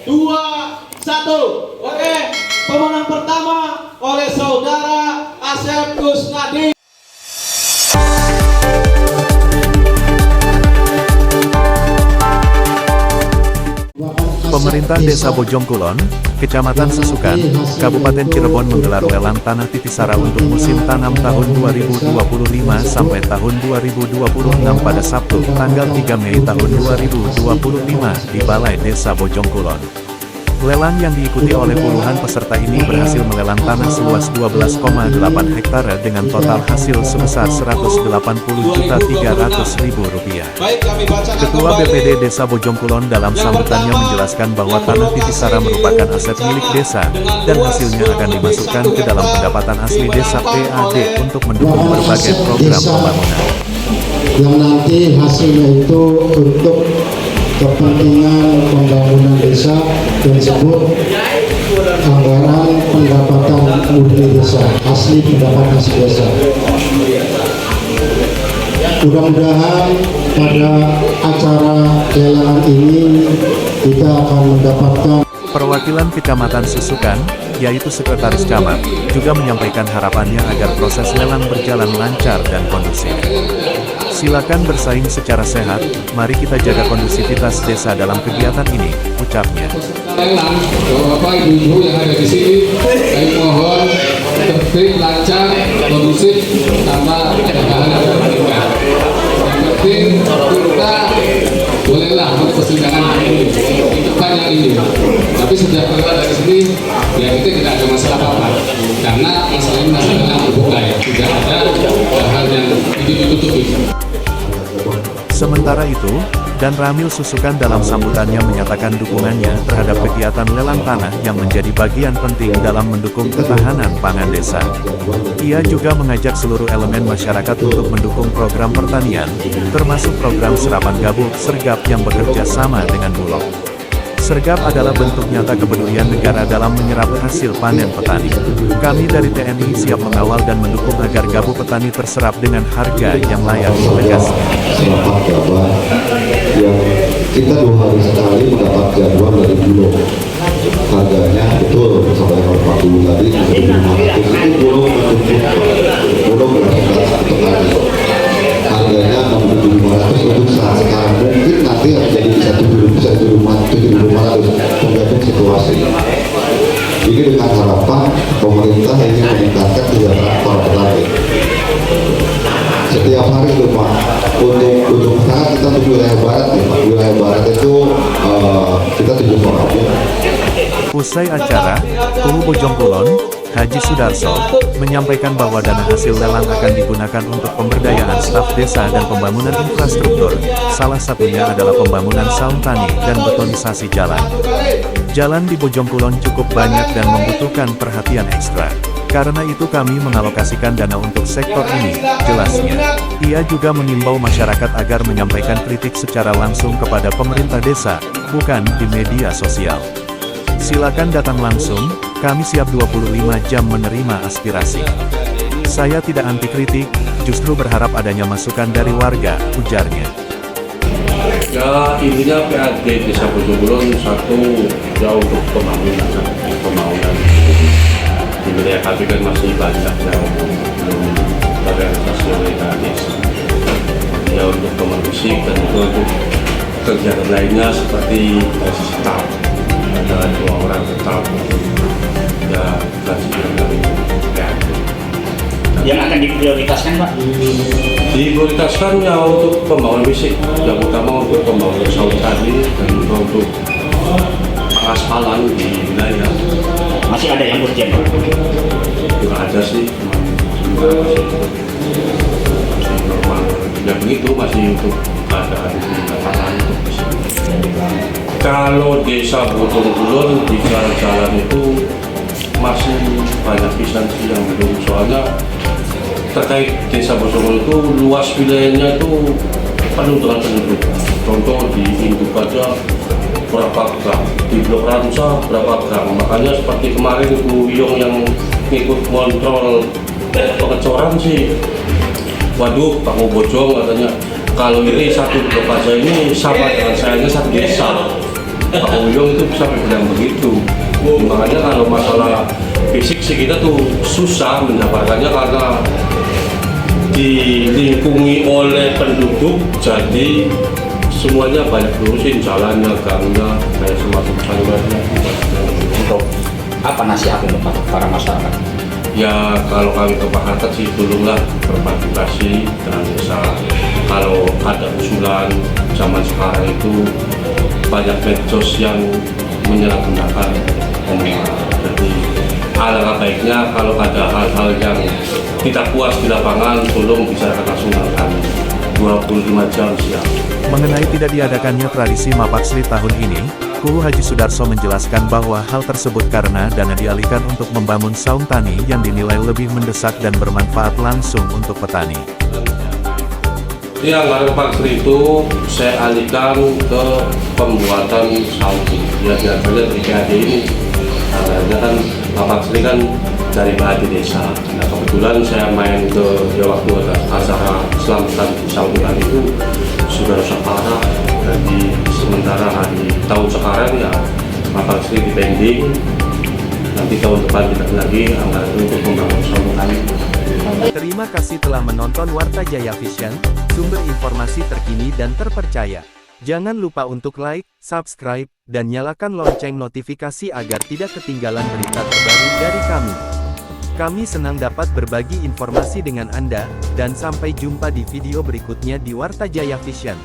1. Oke, pemenang pertama oleh saudara Asep Kusnadi. Pemerintah Desa Bojongkulon, Kecamatan Susukan, Kabupaten Cirebon menggelar lelang tanah Titisara untuk musim tanam tahun 2025 sampai tahun 2026 pada Sabtu, tanggal 3 Mei tahun 2025 di Balai Desa Bojongkulon. Lelang yang diikuti oleh puluhan peserta ini berhasil melelang tanah seluas 12,8 hektare dengan total hasil sebesar Rp180.300.000. Ketua BPD Desa Bojongkulon dalam sambutannya menjelaskan bahwa tanah Titisara merupakan aset milik desa, dan hasilnya akan dimasukkan ke dalam pendapatan asli desa PAD untuk mendukung berbagai program pembangunan. Yang nanti hasilnya itu untuk kepentingan pembangunan desa dan disebut anggaran pendapatan murni desa, asli pendapatan asli desa. Mudah-mudahan pada acara lelang ini kita akan mendapatkan. Perwakilan Kecamatan Susukan, yaitu Sekretaris Camat, juga menyampaikan harapannya agar proses lelang berjalan lancar dan kondusif. Silakan bersaing secara sehat, mari kita jaga kondusivitas desa dalam kegiatan ini, ucapnya. Lelang, Bapak Ibu yang ada di sini, kami mohon tertib, lancar, kondusif, tanpa kegaduhan dan pertikaian. Yang penting kita bolehlah untuk persidangan ini, banyak ini. Tapi sudah keluar dari sini, ya kita tidak ada masalah apa-apa. Karena masalah ini masalah yang terbuka ya, tidak ada hal yang ditutupi. Sementara itu, Dan Ramil Susukan dalam sambutannya menyatakan dukungannya terhadap kegiatan lelang tanah yang menjadi bagian penting dalam mendukung ketahanan pangan desa. Ia juga mengajak seluruh elemen masyarakat untuk mendukung program pertanian, termasuk program serapan gabuk sergap yang bekerja sama dengan Bulog. Sergap adalah bentuk nyata kepedulian negara dalam menyerap hasil panen petani. Kami dari TNI siap mengawal dan mendukung agar gabuk petani terserap dengan harga yang layak, tegasnya. Serapan gabah yang kita 2 hari sekali mendapat jadwal dari Bulog. Harganya betul sampai Pak Guru tadi 1.500 itu Bulog berhasil satu kali. Harganya 6.500 untuk saat sekarang, mungkin nanti akan jadi bisa 7.500 tergantung situasi. Ini dengan harapan pemerintah ingin meningkatkan kesejahteraan para petani. Setiap hari itu Pak, untuk sekarang kita untuk wilayah barat nih Pak. Wilayah barat itu kita 7 orang. Usai acara, Ulu Bojongkulon, Haji Sudarso, menyampaikan bahwa dana hasil lelang akan digunakan untuk pemberdayaan staf desa dan pembangunan infrastruktur, salah satunya adalah pembangunan saung tani dan betonisasi jalan. Jalan di Bojongkulon cukup banyak dan membutuhkan perhatian ekstra. Karena itu kami mengalokasikan dana untuk sektor ini, jelasnya. Ia juga mengimbau masyarakat agar menyampaikan kritik secara langsung kepada pemerintah desa, bukan di media sosial. Silakan datang langsung, kami siap 25 jam menerima aspirasi. Saya tidak anti kritik, justru berharap adanya masukan dari warga, ujarnya. Ya intinya PAD Desa Bojongkulon satu ya untuk pembangunan di wilayah kami kan masih banyak yang belum terrealisasi oleh desa. Ya untuk pemerintah dan juga untuk kegiatan lainnya seperti staf, ada 2 orang tetap ya gaji dari PAD. Yang akan diprioritaskan Pak? Diprioritaskan ya untuk pembangunan fisik, yang utama untuk pembangunan saung tani dan juga untuk pengaspalan di wilayah. Masih ada yang urgent Pak? Tidak ada sih, masih normal. Ya begitu, masih untuk keadaan di lapangan. Kalau Desa Bojongkulon di jalan-jalan itu masih banyak pisan sih yang belum, soalnya terkait Desa Bojongkulon itu luas wilayahnya itu penuh dengan penduduk. Contoh di Induk aja berapa gang, di Blok Ramsa berapa gang. Makanya seperti kemarin itu Wiyong yang ngikut kontrol pengecoran sih, waduh Pak Bojong katanya kalau ini satu blok aja ini sama dengan sayanya satu desa. Pak Uyong itu bisa bilang begitu. Makanya kalau masalah fisik sih kita tuh susah mendapatkannya karena dilingkungi oleh penduduk, jadi semuanya banyak diurusin, jalannya, gangnya, kayak semacam sanggahnya. Untuk apa nasihat untuk para masyarakat? Ya kalau kami ke masyarakat sih tolonglah berpartisipasi dengan desa. Kalau ada usulan zaman sekarang itu banyak medsos yang menyalahgunakan omongan. Jadi alangkah baiknya kalau ada hal-hal yang tidak puas di lapangan, tolong bicarakan langsung dengan kami. 25 jam siap. Mengenai tidak diadakannya tradisi Mapaksli tahun ini, Kuhu Haji Sudarso menjelaskan bahwa hal tersebut karena dana dialihkan untuk membangun saung tani yang dinilai lebih mendesak dan bermanfaat langsung untuk petani. Yang anggaran Mapaksli itu saya alihkan ke pembuatan saung. Ya biasanya di PAD ini, anggarannya kan Mapaksli kan dari PAD desa. Nah kebetulan saya main ke waktu ada acara selamatan saung tani itu sudah rusak parah. Jadi sementara hari tahun sekarang ya Mapaksli dipending. Nanti tahun depan kita lagi anggaran untuk membangun saung tani. Terima kasih telah menonton Warta Jaya Vision, sumber informasi terkini dan terpercaya. Jangan lupa untuk like, subscribe, dan nyalakan lonceng notifikasi agar tidak ketinggalan berita terbaru dari kami. Kami senang dapat berbagi informasi dengan Anda, dan sampai jumpa di video berikutnya di Warta Jaya Vision.